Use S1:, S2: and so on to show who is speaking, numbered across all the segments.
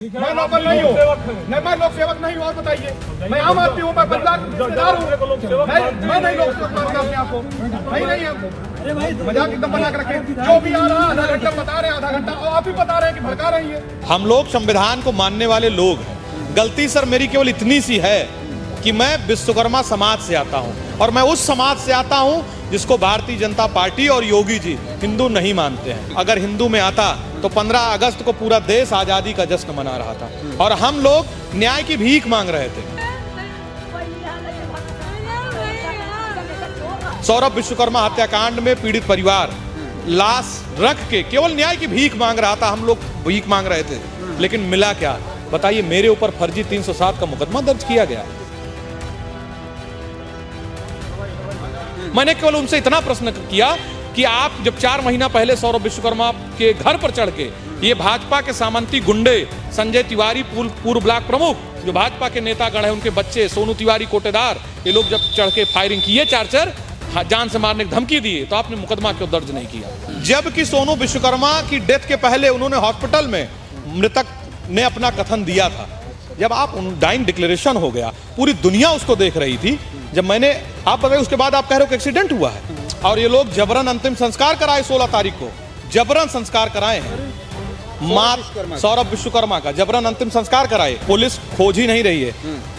S1: मैं नौकर नहीं हूँ, मैं लोक सेवक नहीं हूँ। और बताइए, मैं आम आदमी हूँ, मैं पंजाब रिश्तेदार हूँ। मैं नहीं लोक सेवक मानता अपने आपको, नहीं आपको मजाक एकदम बना कर रखे। जो भी आ रहा आधा घंटा बता रहे हैं, आधा घंटा और आप ही बता रहे हैं कि भड़का रही है।
S2: हम लोग संविधान को मानने वाले लोग हैं। गलती सर मेरी केवल इतनी सी है कि मैं विश्वकर्मा समाज से आता हूं और मैं उस समाज से आता हूं जिसको भारतीय जनता पार्टी और योगी जी हिंदू नहीं मानते हैं। अगर हिंदू में आता तो 15 अगस्त को पूरा देश आजादी का जश्न मना रहा था और हम लोग न्याय की भीख मांग रहे थे। सौरभ विश्वकर्मा हत्याकांड में पीड़ित परिवार लाश रख के केवल न्याय की भीख मांग रहा था। हम लोग भीख मांग रहे थे, लेकिन मिला क्या बताइए? मेरे ऊपर फर्जी 307 का मुकदमा दर्ज किया गया। मैंने केवल उनसे इतना प्रश्न किया कि आप जब 4 महीना पहले सौरभ विश्वकर्मा के घर पर चढ़ के ये भाजपा के सामंती गुंडे संजय तिवारी पूर्व ब्लॉक प्रमुख, जो भाजपा के नेतागण हैं, उनके बच्चे सोनू तिवारी कोटेदार, ये लोग जब चढ़ के फायरिंग किए, 4 जान से मारने की धमकी दिए, तो आपने मुकदमा क्यों दर्ज नहीं किया? जबकि सोनू विश्वकर्मा की डेथ के पहले उन्होंने हॉस्पिटल में मृतक ने अपना कथन दिया था। जब आप डाइंग डिक्लेरेशन हो गया, पूरी दुनिया उसको देख रही थी। जब मैंने आप बताइए, उसके बाद आप कह रहे हो कि एक्सीडेंट हुआ है और ये लोग जबरन अंतिम संस्कार कराए। 16 तारीख को जबरन संस्कार कराए हैं। सौरभ विश्वकर्मा का जबरन अंतिम संस्कार कराए। पुलिस खोज ही नहीं रही है।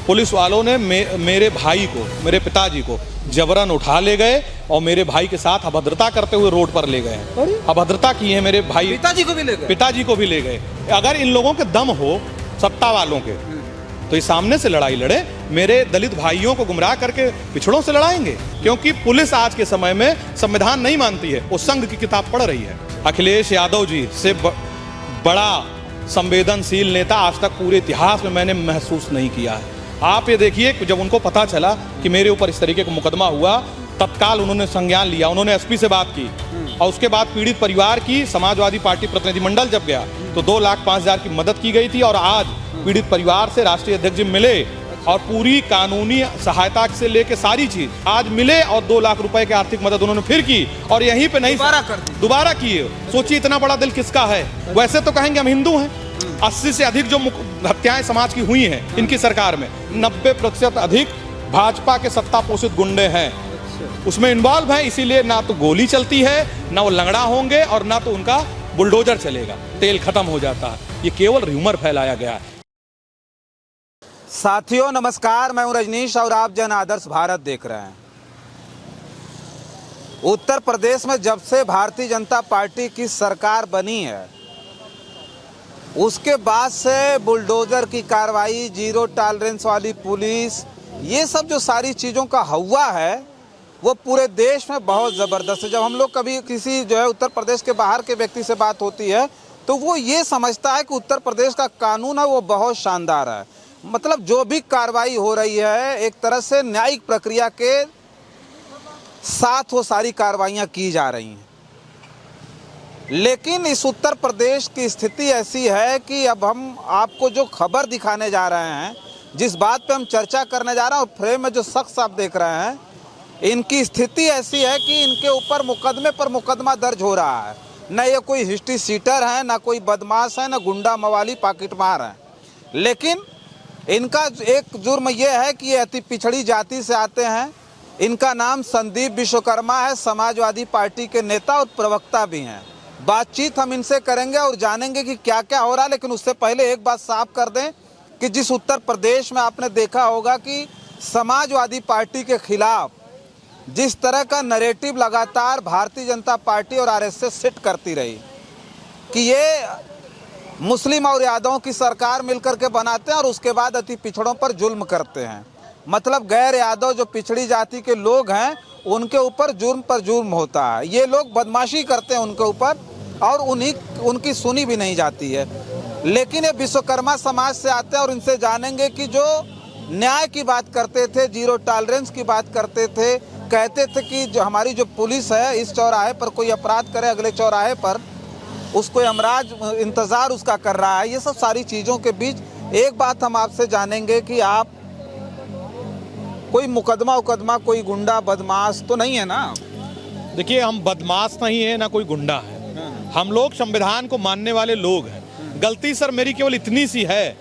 S2: पुलिस वालों ने मेरे भाई को, मेरे पिताजी को जबरन उठा ले गए और मेरे भाई के साथ अभद्रता करते हुए रोड पर ले गए। अभद्रता की है मेरे भाई, पिताजी को भी ले गए। अगर इन लोगों के दम हो, सत्ता वालों के, तो ये सामने से लड़ाई लड़े। मेरे दलित भाइयों को गुमराह करके पिछड़ों से लड़ाएंगे, क्योंकि पुलिस आज के समय में संविधान नहीं मानती है, वो संघ की किताब पढ़ रही है। अखिलेश यादव जी से बड़ा संवेदनशील नेता आज तक पूरे इतिहास में मैंने महसूस नहीं किया है। आप ये देखिए, जब उनको पता चला कि मेरे ऊपर इस तरीके का मुकदमा हुआ, तत्काल उन्होंने संज्ञान लिया। उन्होंने एसपी से बात की और उसके बाद पीड़ित परिवार की समाजवादी पार्टी प्रतिनिधिमंडल जब गया तो 2,05,000 की मदद की गई थी। और आज पीड़ित परिवार से राष्ट्रीय अध्यक्ष जी मिले और पूरी कानूनी सहायता से लेके सारी चीज आज मिले और 2 लाख रुपए की आर्थिक मदद उन्होंने फिर की और यहीं पे नहीं दोबारा की। सोचिए इतना बड़ा दिल किसका है। वैसे तो कहेंगे हम हिंदू हैं। 80 से अधिक जो हत्याएं समाज की हुई हैं इनकी सरकार में, 90% अधिक भाजपा के सत्ता पोषित गुंडे हैं उसमें इन्वॉल्व है। इसीलिए ना तो गोली चलती है, ना वो लंगड़ा होंगे और ना तो उनका बुलडोजर चलेगा, तेल खत्म हो जाता है। ये केवल र्यूमर फैलाया गया है।
S3: साथियों नमस्कार, मैं हूं रजनीश और आप जन आदर्श भारत देख रहे हैं। उत्तर प्रदेश में जब से भारतीय जनता पार्टी की सरकार बनी है, उसके बाद से बुलडोजर की कार्रवाई, जीरो टॉलरेंस वाली पुलिस, ये सब जो सारी चीज़ों का हवा है वो पूरे देश में बहुत ज़बरदस्त है। जब हम लोग कभी किसी जो है उत्तर प्रदेश के बाहर के व्यक्ति से बात होती है तो वो ये समझता है कि उत्तर प्रदेश का कानून है वो बहुत शानदार है। मतलब जो भी कार्रवाई हो रही है एक तरह से न्यायिक प्रक्रिया के साथ वो सारी कार्रवाइयाँ की जा रही हैं। लेकिन इस उत्तर प्रदेश की स्थिति ऐसी है कि अब हम आपको जो खबर दिखाने जा रहे हैं, जिस बात पे हम चर्चा करने जा रहे हैं, और फ्रेम में जो शख्स आप देख रहे हैं, इनकी स्थिति ऐसी है कि इनके ऊपर मुकदमे पर मुकदमा दर्ज हो रहा है। न ये कोई हिस्ट्री सीटर है, ना कोई बदमाश है, ना गुंडा मवाली पाकिटमार है। लेकिन इनका एक जुर्म यह है कि ये अति पिछड़ी जाति से आते हैं। इनका नाम संदीप विश्वकर्मा है, समाजवादी पार्टी के नेता और प्रवक्ता भी हैं। बातचीत हम इनसे करेंगे और जानेंगे कि क्या क्या हो रहा है। लेकिन उससे पहले एक बात साफ कर दें कि जिस उत्तर प्रदेश में आपने देखा होगा कि समाजवादी पार्टी के खिलाफ जिस तरह का नैरेटिव लगातार भारतीय जनता पार्टी और आरएसएस सेट करती रही कि ये मुस्लिम और यादवों की सरकार मिलकर के बनाते हैं और उसके बाद अति पिछड़ों पर जुल्म करते हैं। मतलब गैर यादव जो पिछड़ी जाति के लोग हैं उनके ऊपर जुर्म पर जुर्म होता है। ये लोग बदमाशी करते हैं उनके ऊपर और उनकी सुनी भी नहीं जाती है। लेकिन ये विश्वकर्मा समाज से आते हैं और इनसे जानेंगे कि जो न्याय की बात करते थे, जीरो टॉलरेंस की बात करते थे, कहते थे कि जो हमारी जो पुलिस है इस चौराहे पर कोई अपराध करे, अगले चौराहे पर उसको यमराज इंतज़ार उसका कर रहा है। ये सब सारी चीज़ों के बीच एक बात हम आपसे जानेंगे कि आप कोई मुकदमा कोई गुंडा बदमाश तो नहीं है ना?
S2: देखिए, हम बदमाश नहीं है, ना कोई गुंडा है। हम लोग संविधान को मानने वाले लोग हैं। गलती सर मेरी केवल इतनी सी है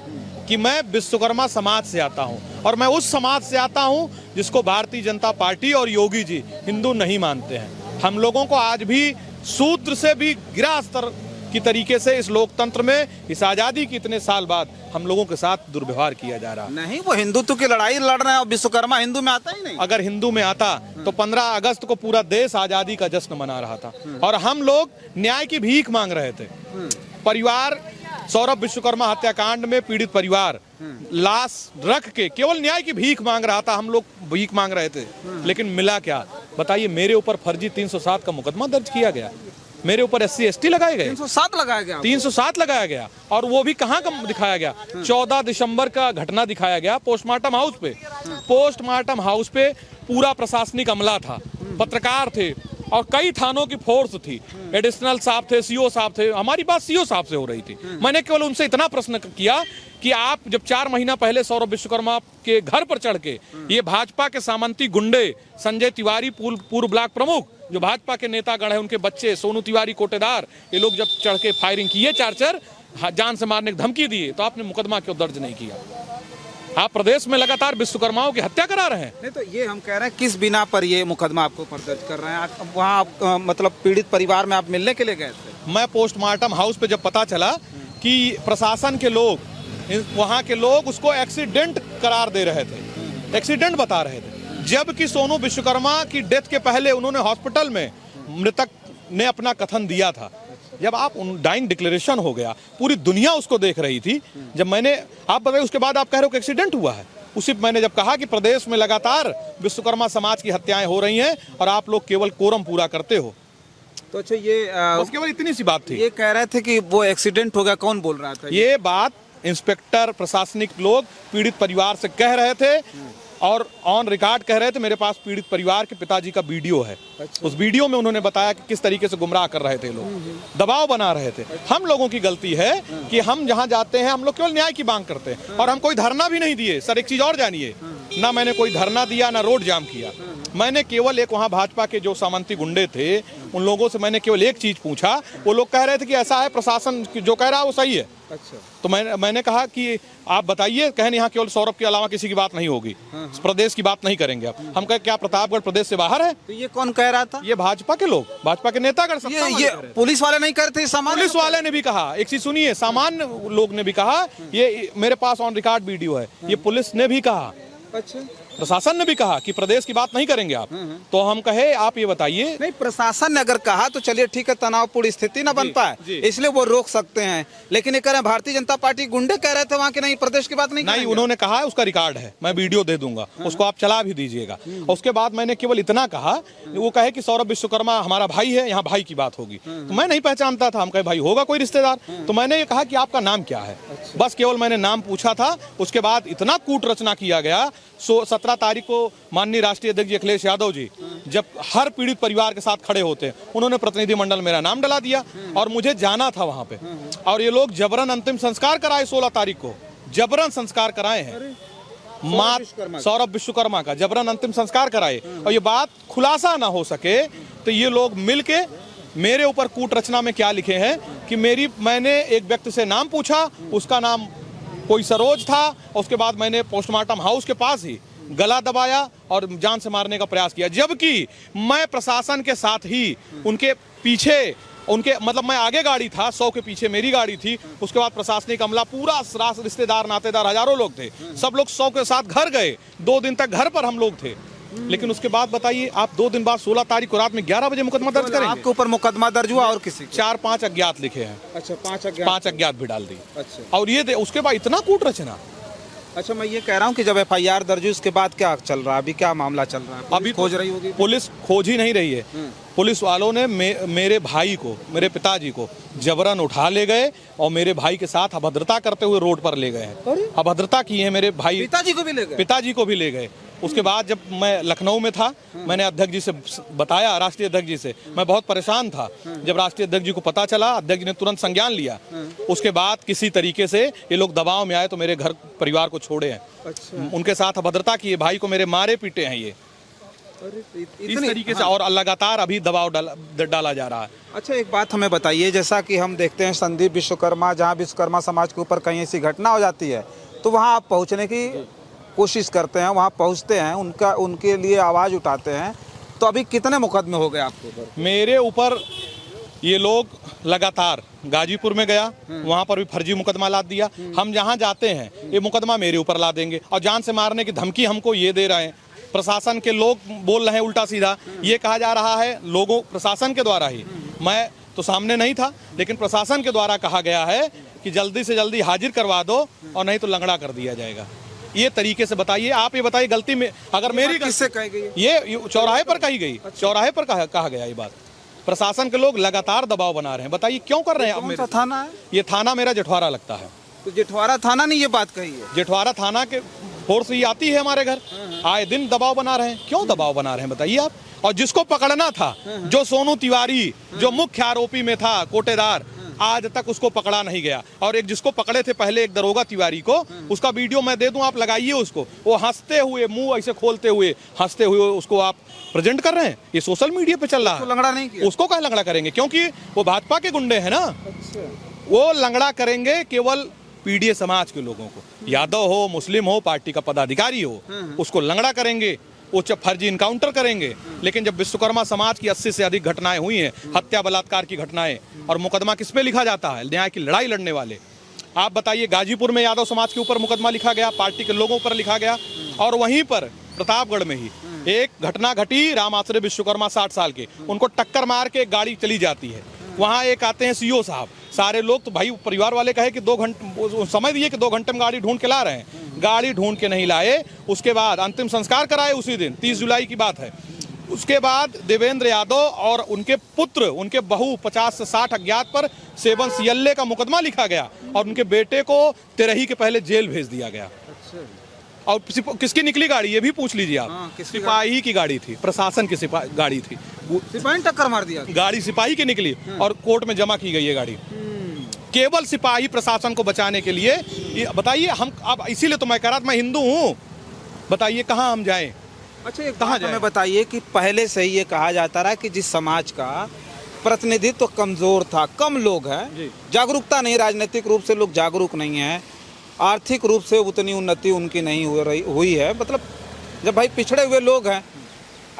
S2: कि मैं विश्वकर्मा समाज से आता हूं और मैं उस समाज से आता हूं जिसको भारतीय जनता पार्टी और योगी जी हिंदू नहीं मानते हैं। हम लोगों को आज भी सूत्र से भी गिरा स्तर की तरीके से इस लोकतंत्र में, इस आजादी के इतने साल बाद हम लोगों के साथ दुर्व्यवहार किया जा रहा है।
S3: नहीं, वो हिंदुत्व की लड़ाई लड़ रहे हैं और विश्वकर्मा हिंदू में आता ही नहीं।
S2: अगर हिंदू में आता तो 15 अगस्त को पूरा देश आजादी का जश्न मना रहा था और हम लोग न्याय की भीख मांग रहे थे। परिवार सौरभ विश्वकर्मा हत्याकांड में पीड़ित परिवार लाश रख के केवल न्याय की भीख मांग रहा था, हम लोग भीख मांग रहे थे। लेकिन मिला क्या बताइए? मेरे ऊपर फर्जी 307 का मुकदमा दर्ज किया गया, मेरे ऊपर SC ST लगाए गए,
S3: 307 लगाया गया,
S2: 307 लगाया गया। और वो भी कहाँ का दिखाया गया? 14 दिसंबर का घटना दिखाया गया पोस्टमार्टम हाउस पे। पोस्टमार्टम हाउस पे पूरा प्रशासनिक अमला था, पत्रकार थे और कई थानों की फोर्स थी, एडिशनल साहब थे, CO साहब थे। हमारी बात CO साहब से हो रही थी। मैंने केवल उनसे इतना प्रश्न किया कि आप जब 4 महीना पहले सौरभ विश्वकर्मा के घर पर चढ़ के ये भाजपा के सामंती गुंडे संजय तिवारी पूर्व ब्लॉक प्रमुख, जो भाजपा के नेतागण है, उनके बच्चे सोनू तिवारी कोटेदार, ये लोग जब चढ़ के फायरिंग किए, 4 जान से मारने की धमकी दिए, तो आपने मुकदमा क्यों दर्ज नहीं किया? आप प्रदेश में लगातार विश्वकर्माओं की हत्या करा रहे हैं।
S3: नहीं तो ये हम कह रहे हैं किस बिना पर ये मुकदमा आपको पर दर्ज कर रहे हैं? वहाँ मतलब पीड़ित परिवार में आप मिलने के लिए गए थे?
S2: मैं पोस्टमार्टम हाउस पे जब पता चला कि प्रशासन के लोग, वहाँ के लोग उसको एक्सीडेंट करार दे रहे थे, एक्सीडेंट बता रहे थे, जबकि सोनू विश्वकर्मा की डेथ के पहले उन्होंने हॉस्पिटल में मृतक ने अपना कथन दिया था। जब आप डाइंग डिक्लेरेशन हो गया, पूरी दुनिया उसको देख रही थी। जब मैंने, आप बताइए, उसके बाद आप कह रहे हो कि एक्सीडेंट हुआ है। उसी मैंने जब कहा कि प्रदेश में लगातार विश्वकर्मा समाज की हत्याएं हो रही हैं और आप लोग केवल कोरम पूरा करते हो।
S3: तो अच्छा, ये
S2: बस केवल इतनी सी बात थी।
S3: ये कह रहे थे कि वो एक्सीडेंट हो गया, कौन बोल रहा था
S2: ये बात? इंस्पेक्टर, प्रशासनिक लोग पीड़ित परिवार से कह रहे थे और ऑन रिकॉर्ड कह रहे थे। मेरे पास पीड़ित परिवार के पिताजी का वीडियो है। अच्छा। उस वीडियो में उन्होंने बताया कि किस तरीके से गुमराह कर रहे थे लोग, दबाव बना रहे थे। हम लोगों की गलती है कि हम जहां जाते हैं हम लोग केवल न्याय की मांग करते हैं और हम कोई धरना भी नहीं दिए। सर एक चीज और जानिए, ना मैंने कोई धरना दिया ना रोड जाम किया। मैंने केवल एक वहाँ भाजपा के जो सामंती गुंडे थे उन लोगों से मैंने केवल एक चीज पूछा। वो लोग कह रहे थे कि ऐसा है, प्रशासन जो कह रहा है वो सही है।
S3: अच्छा।
S2: तो मैंने कहा कि आप बताइए, कहने यहाँ केवल सौरभ के अलावा किसी की बात नहीं होगी, प्रदेश की बात नहीं करेंगे आप। हम कहे क्या प्रतापगढ़ प्रदेश से बाहर है?
S3: तो ये कौन कह रहा था?
S2: ये भाजपा के लोग, भाजपा के नेतागण।
S3: ये पुलिस वाले नहीं करते?
S2: पुलिस वाले ने भी कहा, एक चीज सुनिए, सामान्य लोग ने भी कहा, ये मेरे पास ऑन रिकॉर्ड वीडियो है, ये पुलिस ने भी कहा।
S3: अच्छा।
S2: प्रशासन ने भी कहा कि प्रदेश की बात नहीं करेंगे आप। तो हम कहे आप ये बताइए।
S3: नहीं, प्रशासन ने अगर कहा तो चलिए ठीक है, तनावपूर्ण स्थिति ना बन पाए इसलिए वो रोक सकते हैं, लेकिन ये कह रहे हैं भारतीय जनता पार्टी गुंडे कह रहे थे वहाँ के नहीं, प्रदेश की बात नहीं।
S2: उन्होंने कहा, उसका रिकॉर्ड है, मैं वीडियो दे दूंगा, उसको आप चला भी दीजिएगा। उसके बाद मैंने केवल इतना कहा, वो कहे कि सौरभ विश्वकर्मा हमारा भाई है, यहाँ भाई की बात होगी। तो मैं नहीं पहचानता था, हम कहे भाई होगा कोई रिश्तेदार। तो मैंने ये कहा कि आपका नाम क्या है, बस केवल मैंने नाम पूछा था। उसके बाद इतना कूट रचना किया गया। 17 तारीख को माननीय राष्ट्रीय अध्यक्ष अखिलेश यादव जी जब हर पीड़ित परिवार के साथ खड़े होते हैं, उन्होंने प्रतिनिधिमंडल मेरा नाम डला दिया और मुझे जाना था वहां पे। और ये लोग जबरन अंतिम संस्कार कराए, 16 तारीख को जबरन संस्कार कराए हैं सौरभ विश्वकर्मा का, जबरन अंतिम संस्कार कराए। और ये बात खुलासा ना हो सके तो ये लोग मिलके मेरे ऊपर कूट रचना में क्या लिखे हैं कि मैंने एक व्यक्ति से नाम पूछा, उसका नाम कोई सरोज था। उसके बाद मैंने पोस्टमार्टम हाउस के पास ही गला दबाया और जान से मारने का प्रयास किया, जबकि मैं प्रशासन के साथ ही उनके पीछे, उनके मतलब मैं आगे गाड़ी था, 100 के पीछे मेरी गाड़ी थी। उसके बाद प्रशासनिक अमला, पूरा रिश्तेदार नातेदार हजारों लोग थे, सब लोग 100 के साथ घर गए। 2 दिन तक घर पर हम लोग थे। लेकिन उसके बाद बताइए आप, 2 दिन बाद 16 तारीख को रात में 11 बजे मुकदमा दर्ज करेंगे?
S3: आपके ऊपर मुकदमा दर्ज हुआ और किसी
S2: 4-5 अज्ञात लिखे हैं।
S3: अच्छा,
S2: 5 अज्ञात भी डाल दी।
S3: अच्छा।
S2: और ये उसके बाद इतना कूट रचना।
S3: अच्छा, मैं ये कह रहा हूँ कि जब FIR दर्ज हुई उसके बाद क्या चल रहा है, अभी क्या मामला चल रहा है?
S2: अभी
S3: खोज रही होगी?
S2: पुलिस खोज ही नहीं रही है। पुलिस वालों ने मेरे भाई को, मेरे पिताजी को जबरन उठा ले गए और मेरे भाई के साथ अभद्रता करते हुए रोड पर ले गए हैं। अभद्रता की है मेरे भाई,
S3: पिताजी को भी ले गए?
S2: पिताजी को भी ले गए। उसके बाद जब मैं लखनऊ में था, मैंने अध्यक्ष जी से बताया, राष्ट्रीय अध्यक्ष जी से, मैं बहुत परेशान था। जब राष्ट्रीय अध्यक्ष जी को पता चला, अध्यक्ष जी ने तुरंत संज्ञान लिया। उसके बाद किसी तरीके से ये लोग दबाव में आए तो मेरे घर परिवार को छोड़े हैं।
S3: अच्छा।
S2: उनके साथ अभद्रता की, भाई को मेरे मारे पीटे हैं ये। इस तरीके से और लगातार अभी दबाव डाला जा रहा है।
S3: अच्छा, एक बात हमें बताइए, जैसा कि हम देखते हैं संदीप विश्वकर्मा, जहाँ विश्वकर्मा समाज के ऊपर कहीं ऐसी घटना हो जाती है तो वहाँ आप पहुँचने की कोशिश करते हैं, वहाँ पहुँचते हैं, उनके लिए आवाज़ उठाते हैं। तो अभी कितने मुकदमे हो गए आपके ऊपर?
S2: मेरे ऊपर ये लोग लगातार गाजीपुर में गया, वहां पर भी फर्जी मुकदमा लाद दिया। हम जहां जाते हैं ये मुकदमा मेरे ऊपर ला देंगे और जान से मारने की धमकी हमको ये दे रहे हैं। प्रशासन के लोग बोल रहे हैं उल्टा सीधा, ये कहा जा रहा है लोगों प्रशासन के द्वारा ही, मैं तो सामने नहीं था लेकिन प्रशासन के द्वारा कहा गया है कि जल्दी से जल्दी हाजिर करवा दो और नहीं तो लंगड़ा कर दिया जाएगा। ये तरीके से बताइए, आप ये बताइए गलती में अगर मेरी
S3: किससे कही गई?
S2: ये चौराहे पर कही गई। चौराहे पर कहा गया ये बात। प्रशासन के लोग लगातार दबाव बना रहे हैं, बताइए क्यों कर रहे हैं?
S3: कौन सा थाना है?
S2: ये थाना मेरा जेठवारा लगता है।
S3: तो जेठवारा थाना ने ये बात कही है?
S2: जेठवारा थाना के फोर्स ही आती है हमारे घर, आए दिन दबाव बना रहे हैं। क्यों दबाव बना रहे हैं बताइए आप? और जिसको पकड़ना था, जो सोनू तिवारी जो मुख्य आरोपी में था कोटेदार, आज तक उसको पकड़ा नहीं गया। और एक जिसको पकड़े थे पहले, एक दरोगा तिवारी को, उसका वीडियो मैं दे दूं, आप लगाइए उसको। वो हंसते हुए, मुंह ऐसे खोलते हुए हंसते हुए उसको आप प्रेजेंट कर रहे हैं। ये सोशल मीडिया पे चल रहा है।
S3: लंगड़ा नहीं किया?
S2: उसको कहाँ लंगड़ा करेंगे? क्योंकि वो भाजपा के गुंडे हैं ना। वो लंगड़ा करेंगे केवल पीडीए समाज के लोगों को, यादव हो, मुस्लिम हो, पार्टी का पदाधिकारी हो, उसको लंगड़ा करेंगे। वो फर्जी इनकाउंटर करेंगे। लेकिन जब विश्वकर्मा समाज की 80 से अधिक घटनाएं हुई हैं, हत्या बलात्कार की घटनाएं, और मुकदमा किस पे लिखा जाता है? न्याय की लड़ाई लड़ने वाले। आप बताइए, गाजीपुर में यादव समाज के ऊपर मुकदमा लिखा गया, पार्टी के लोगों पर लिखा गया, और वहीं पर प्रतापगढ़ में ही एक घटना घटी, राम आश्रय विश्वकर्मा 60 साल के, उनको टक्कर मार के एक गाड़ी चली जाती है। वहाँ एक आते हैं सीओ साहब, सारे लोग तो भाई परिवार वाले कहे कि 2 घंटे समय दिए कि 2 घंटे में गाड़ी ढूंढ के ला रहे हैं। गाड़ी ढूंढ के नहीं लाए। उसके बाद अंतिम संस्कार कराए उसी दिन, 30 जुलाई की बात है। उसके बाद देवेंद्र यादव और उनके पुत्र, उनके बहू 50 से 60 अज्ञात पर सेवन सियल्ले का मुकदमा लिखा गया और उनके बेटे को तिरही के पहले जेल भेज दिया गया। और किसकी निकली गाड़ी ये भी पूछ लीजिए आप। सिपाही की गाड़ी थी, प्रशासन की गाड़ी थी।
S3: सिपाही टक्कर मार दिया?
S2: गाड़ी सिपाही की निकली और कोर्ट में जमा की गई है गाड़ी, केवल सिपाही प्रशासन को बचाने के लिए। बताइए, हम अब इसीलिए तो मैं कह रहा था मैं हिंदू हूँ, बताइए कहाँ हम जाएं?
S3: अच्छा, एक कहाँ हमें बताइए कि पहले से ही ये कहा जाता रहा कि जिस समाज का प्रतिनिधित्व तो कमजोर था, कम लोग हैं, जागरूकता नहीं, राजनीतिक रूप से लोग जागरूक नहीं है, आर्थिक रूप से उतनी उन्नति उनकी नहीं हुई है, मतलब जब भाई पिछड़े हुए लोग हैं,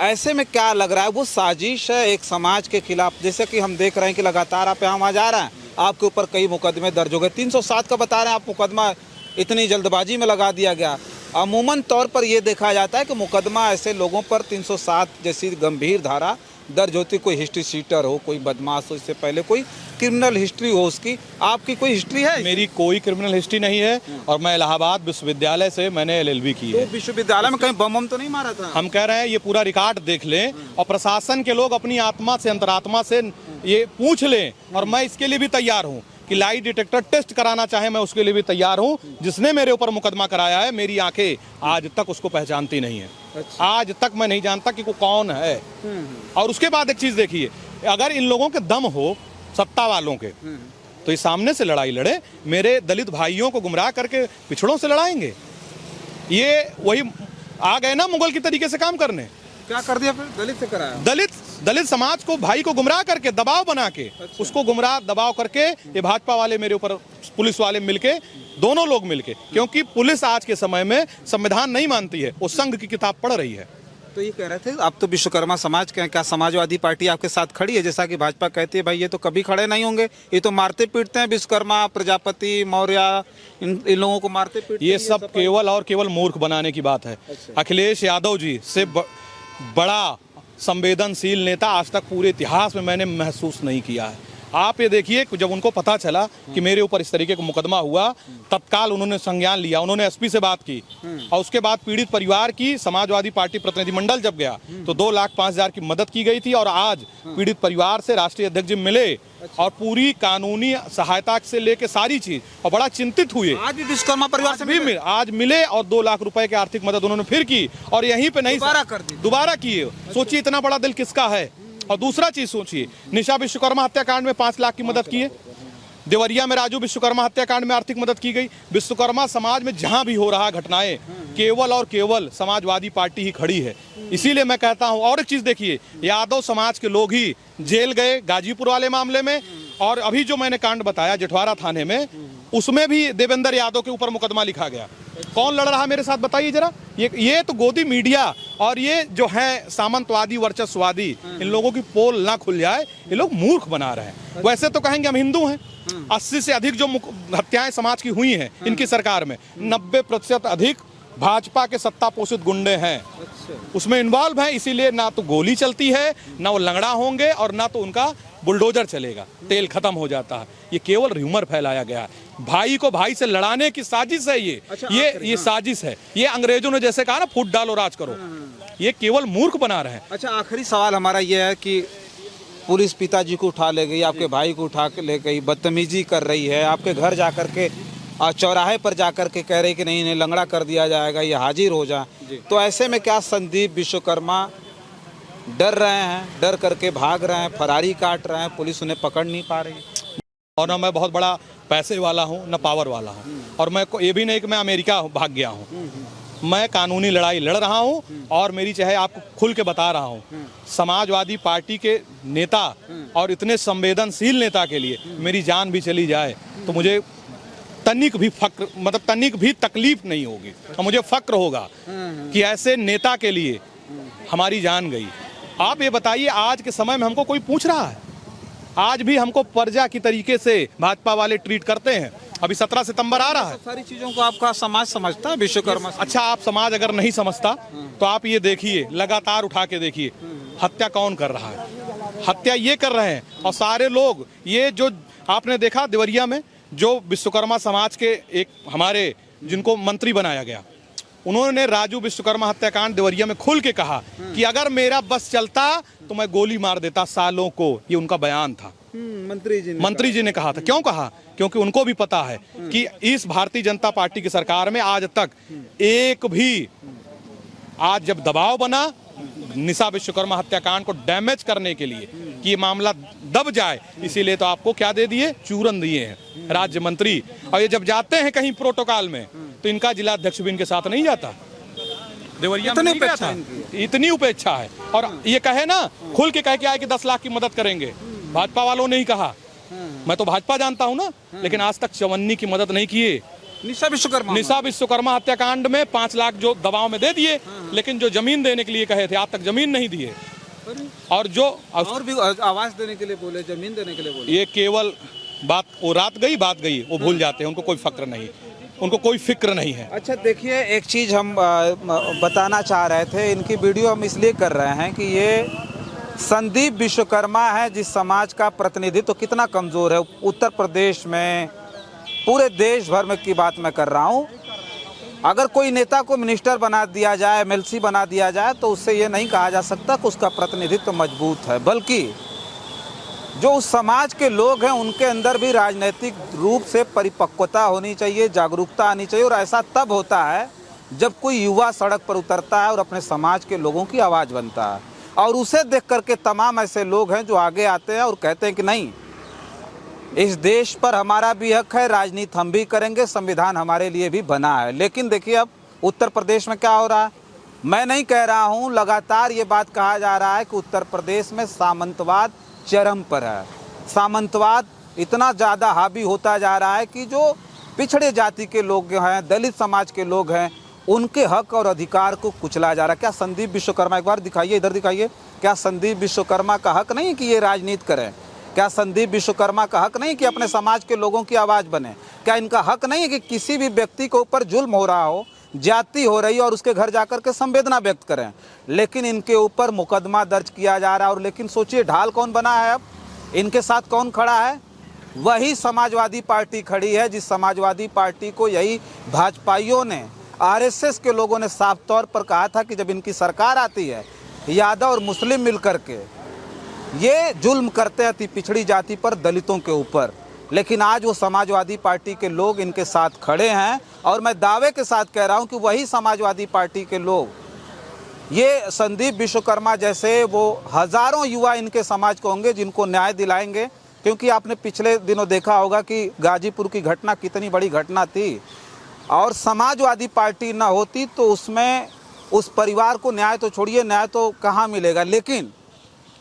S3: ऐसे में क्या लग रहा है वो साजिश है एक समाज के खिलाफ? जैसे कि हम देख रहे हैं कि लगातार आप यहाँ वहाँ जा रहे हैं, आपके ऊपर कई मुकदमे दर्ज हो गए। 307 का बता रहे हैं आप, मुकदमा इतनी जल्दबाजी में लगा दिया गया। अमूमन तौर पर यह देखा जाता है कि मुकदमा ऐसे लोगों पर 307 जैसी गंभीर धारा दर्ज होती, कोई हिस्ट्री शीटर हो, कोई बदमाश हो, इससे पहले कोई क्रिमिनल हिस्ट्री हो उसकी। आपकी कोई हिस्ट्री है?
S2: मेरी कोई क्रिमिनल हिस्ट्री नहीं है और मैं इलाहाबाद विश्वविद्यालय से मैंने LLB की है।
S3: तो विश्वविद्यालय में कहीं बम तो नहीं मारा था?
S2: हम कह रहे हैं ये पूरा रिकॉर्ड देख लें और प्रशासन के लोग अपनी आत्मा से, अंतरात्मा से ये पूछ लें, और मैं इसके लिए भी तैयार हूँ कि लाई डिटेक्टर टेस्ट कराना चाहे, मैं उसके लिए भी तैयार हूँ। जिसने मेरे ऊपर मुकदमा कराया है, मेरी आंखें आज तक उसको पहचानती नहीं है। अच्छा। आज तक मैं नहीं जानता कि वो कौन है। और उसके बाद एक चीज देखिए, अगर इन लोगों के दम हो, सत्ता वालों के, तो ये सामने से लड़ाई लड़े। मेरे दलित भाइयों को गुमराह करके पिछड़ों से लड़ाएंगे। ये वही आ गए ना मुगल की तरीके से काम करने।
S3: क्या कर दिया फिर? दलित से कराया?
S2: दलित समाज को, भाई को गुमराह करके, दबाव बना के। अच्छा। उसको गुमराह दबाव करके ये भाजपा वाले मेरे ऊपर, पुलिस वाले मिलके, दोनों लोग मिलके, क्योंकि पुलिस आज के समय में संविधान नहीं मानती है, वो संघ की किताब पढ़ रही है।
S3: तो ये कह रहे थे आप तो विश्वकर्मा समाज के, क्या समाजवादी पार्टी आपके साथ खड़ी है? जैसा कि भाजपा कहती है भाई ये तो कभी खड़े नहीं होंगे, ये तो मारते पीटते हैं, विश्वकर्मा, प्रजापति, मौर्य, इन लोगों को मारते पीटते।
S2: ये सब केवल और केवल मूर्ख बनाने की बात है। अच्छा। अखिलेश यादव जी से बड़ा संवेदनशील नेता आज तक पूरे इतिहास में मैंने महसूस नहीं किया है। आप ये देखिए, जब उनको पता चला कि मेरे ऊपर इस तरीके का मुकदमा हुआ, तत्काल उन्होंने संज्ञान लिया, उन्होंने SP से बात की, और उसके बाद पीड़ित परिवार की समाजवादी पार्टी प्रतिनिधिमंडल जब गया तो 2,05,000 की मदद की गई थी। और आज पीड़ित परिवार से राष्ट्रीय अध्यक्ष जी मिले और पूरी कानूनी सहायता से लेके सारी चीज, और बड़ा चिंतित हुए।
S3: आज भी विश्वकर्मा परिवार से भी
S2: आज मिले और 2 लाख रुपए की आर्थिक मदद उन्होंने फिर की, और यहीं पे नहीं दोबारा किए। सोचिए इतना बड़ा दिल किसका है। और दूसरा चीज सोचिए, निशा विश्वकर्मा हत्याकांड में 5 लाख की मदद की है। देवरिया में राजू विश्वकर्मा हत्याकांड में आर्थिक मदद की गई। विश्वकर्मा समाज में जहां भी हो रहा घटनाएं केवल और केवल समाजवादी पार्टी ही खड़ी है। इसीलिए मैं कहता हूं, और एक चीज देखिए, यादव समाज के लोग ही जेल गए गाजीपुर वाले मामले में, और अभी जो मैंने कांड बताया जेठवारा थाने में, उसमें भी देवेंद्र यादव के ऊपर मुकदमा लिखा गया। कौन लड़ रहा मेरे साथ बताइए जरा। ये तो गोदी मीडिया और ये जो है सामंतवादी वर्चस्ववादी, इन लोगों की पोल ना खुल जाए, ये लोग मूर्ख बना रहे हैं। वैसे तो कहेंगे हम हिंदू हैं, 80 से अधिक जो हत्याएं समाज की हुई हैं इनकी सरकार में, 90% अधिक भाजपा के सत्ता पोषित गुंडे हैं उसमें इन्वॉल्व हैं। इसीलिए ना तो गोली चलती है, ना वो लंगड़ा होंगे, और ना तो उनका बुलडोजर चलेगा, तेल खत्म हो जाता है। ये केवल र्यूमर फैलाया गया है। भाई को भाई से लड़ाने की साजिश है ये।
S3: अच्छा,
S2: ये साजिश है। ये अंग्रेजों ने जैसे कहा ना, फूट डालो राज करो, ये केवल मूर्ख बना रहे हैं।
S3: अच्छा, आखिरी सवाल हमारा ये है कि पुलिस पिताजी को उठा ले गई, आपके भाई को उठा के ले गई, बदतमीजी कर रही है, आपके घर जाकर के चौराहे पर जाकर के कह रही कि नहीं नहीं लंगड़ा कर दिया जाएगा, ये हाजिर हो जा। तो ऐसे में क्या संदीप विश्वकर्मा डर रहे हैं, डर करके भाग रहे हैं, फरारी काट रहे हैं, पुलिस उन्हें पकड़ नहीं पा रही?
S2: और ना मैं बहुत बड़ा पैसे वाला हूँ, ना पावर वाला हूँ, और मैं ये भी नहीं कि मैं अमेरिका भाग गया हूँ। मैं कानूनी लड़ाई लड़ रहा हूँ, और मेरी चाहे आपको खुल के बता रहा हूँ, समाजवादी पार्टी के नेता और इतने संवेदनशील नेता के लिए मेरी जान भी चली जाए तो मुझे तनिक भी फक्र, मतलब तनिक भी तकलीफ नहीं होगी, और मुझे फक्र होगा कि ऐसे नेता के लिए हमारी जान गई। आप ये बताइए, आज के समय में हमको कोई पूछ रहा है? आज भी हमको प्रजा की तरीके से भाजपा वाले ट्रीट करते हैं। अभी 17 सितंबर आ रहा है।
S3: सारी चीजों को आपका समाज समझता है विश्वकर्मा?
S2: अच्छा, आप समाज अगर नहीं समझता तो आप ये देखिए, लगातार उठा के देखिए, हत्या कौन कर रहा है? हत्या ये कर रहे हैं। और सारे लोग ये जो आपने देखा देवरिया में, जो विश्वकर्मा समाज के एक हमारे जिनको मंत्री बनाया गया, उन्होंने राजू विश्वकर्मा हत्याकांड देवरिया में खुल के कहा कि अगर मेरा बस चलता तो मैं गोली मार देता सालों को। ये उनका बयान था। मंत्री जी ने कहा था। क्यों कहा? क्योंकि उनको भी पता है कि इस भारतीय जनता पार्टी की सरकार में आज तक एक भी, आज जब दबाव बना निशा विश्वकर्मा हत्याकांड को डैमेज करने के लिए कि ये मामला दब जाए, इसीलिए तो आपको क्या दे दिए, चूरन दिए हैं राज्य मंत्री। और ये जब जाते हैं कहीं प्रोटोकॉल में तो इनका जिला अध्यक्ष भी इनके साथ नहीं जाता। देवरिया में नहीं गया था। इतनी उपेक्षा है। और ये कहे ना, खुल के कह के आए कि 10 लाख की मदद करेंगे, भाजपा वालों ने ही कहा। मैं तो भाजपा जानता हूं ना, लेकिन आज तक चवन्नी की मदद नहीं किए। निशा विश्वकर्मा हत्याकांड में 5 लाख जो दबाव में दे दिए, लेकिन जो जमीन देने के लिए कहे थे आज तक जमीन नहीं दिए। और जो
S3: और भी आवाज देने के लिए बोले, जमीन देने के लिए बोले,
S2: ये केवल बात, वो बात गई, वो भूल जाते हैं। उनको कोई फक्र नहीं, उनको कोई फिक्र नहीं है।
S3: अच्छा देखिए, एक चीज हम बताना चाह रहे थे, इनकी वीडियो हम इसलिए कर रहे हैं कि ये संदीप विश्वकर्मा है जिस समाज का प्रतिनिधित्व तो कितना कमजोर है। उत्तर प्रदेश में, पूरे देश भर में की बात मैं कर रहा हूँ। अगर कोई नेता को मिनिस्टर बना दिया जाए, एमएलसी बना दिया जाए, तो उससे ये नहीं कहा जा सकता कि उसका प्रतिनिधित्व मजबूत है, बल्कि जो उस समाज के लोग हैं उनके अंदर भी राजनीतिक रूप से परिपक्वता होनी चाहिए, जागरूकता आनी चाहिए। और ऐसा तब होता है जब कोई युवा सड़क पर उतरता है और अपने समाज के लोगों की आवाज़ बनता है, और उसे देख करके तमाम ऐसे लोग हैं जो आगे आते हैं और कहते हैं कि नहीं, इस देश पर हमारा भी हक है, राजनीति हम भी करेंगे, संविधान हमारे लिए भी बना है। लेकिन देखिए अब उत्तर प्रदेश में क्या हो रहा है। मैं नहीं कह रहा हूँ, लगातार ये बात कहा जा रहा है कि उत्तर प्रदेश में सामंतवाद चरम पर है। सामंतवाद इतना ज़्यादा हावी होता जा रहा है कि जो पिछड़े जाति के लोग हैं, दलित समाज के लोग हैं, उनके हक और अधिकार को कुचला जा रहा है। क्या संदीप विश्वकर्मा, एक बार दिखाइए, इधर दिखाइए, क्या संदीप विश्वकर्मा का हक नहीं कि ये राजनीति करें? क्या संदीप विश्वकर्मा का हक नहीं कि अपने समाज के लोगों की आवाज़ बने? क्या इनका हक नहीं है कि किसी भी व्यक्ति के ऊपर जुल्म हो रहा हो, जाति हो रही है, और उसके घर जाकर के संवेदना व्यक्त करें? लेकिन इनके ऊपर मुकदमा दर्ज किया जा रहा है। और लेकिन सोचिए ढाल कौन बना है अब, इनके साथ कौन खड़ा है? वही समाजवादी पार्टी खड़ी है जिस समाजवादी पार्टी को यही भाजपाइयों ने, आरएसएस के लोगों ने साफ तौर पर कहा था कि जब इनकी सरकार आती है, यादव और मुस्लिम मिलकर के ये जुल्म करते हैं अति पिछड़ी जाति पर, दलितों के ऊपर। लेकिन आज वो समाजवादी पार्टी के लोग इनके साथ खड़े हैं, और मैं दावे के साथ कह रहा हूं कि वही समाजवादी पार्टी के लोग, ये संदीप विश्वकर्मा जैसे वो हजारों युवा इनके समाज को होंगे जिनको न्याय दिलाएंगे, क्योंकि आपने पिछले दिनों देखा होगा कि गाजीपुर की घटना कितनी बड़ी घटना थी, और समाजवादी पार्टी ना होती तो उसमें उस परिवार को न्याय तो छोड़िए, न्याय तो कहाँ मिलेगा, लेकिन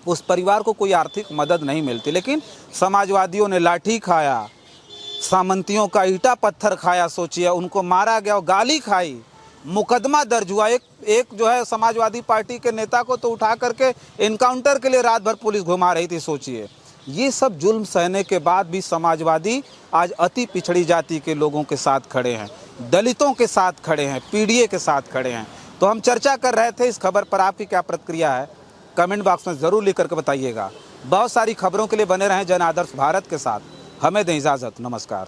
S3: उस परिवार को कोई आर्थिक मदद नहीं मिलती। लेकिन समाजवादियों ने लाठी खाया, सामंतियों का ईंटा पत्थर खाया, सोचिए उनको मारा गया, गाली खाई, मुकदमा दर्ज हुआ। एक जो है समाजवादी पार्टी के नेता को तो उठा करके इनकाउंटर के लिए रात भर पुलिस घुमा रही थी, सोचिए। ये सब जुल्म सहने के बाद भी समाजवादी आज अति पिछड़ी जाति के लोगों के साथ खड़े हैं, दलितों के साथ खड़े हैं, पीडीए के साथ खड़े हैं। तो हम चर्चा कर रहे थे इस खबर पर, आपकी क्या प्रतिक्रिया है कमेंट बॉक्स में ज़रूर लिख करके बताइएगा। बहुत सारी खबरों के लिए बने रहें जन आदर्श भारत के साथ। हमें दें इजाज़त, नमस्कार।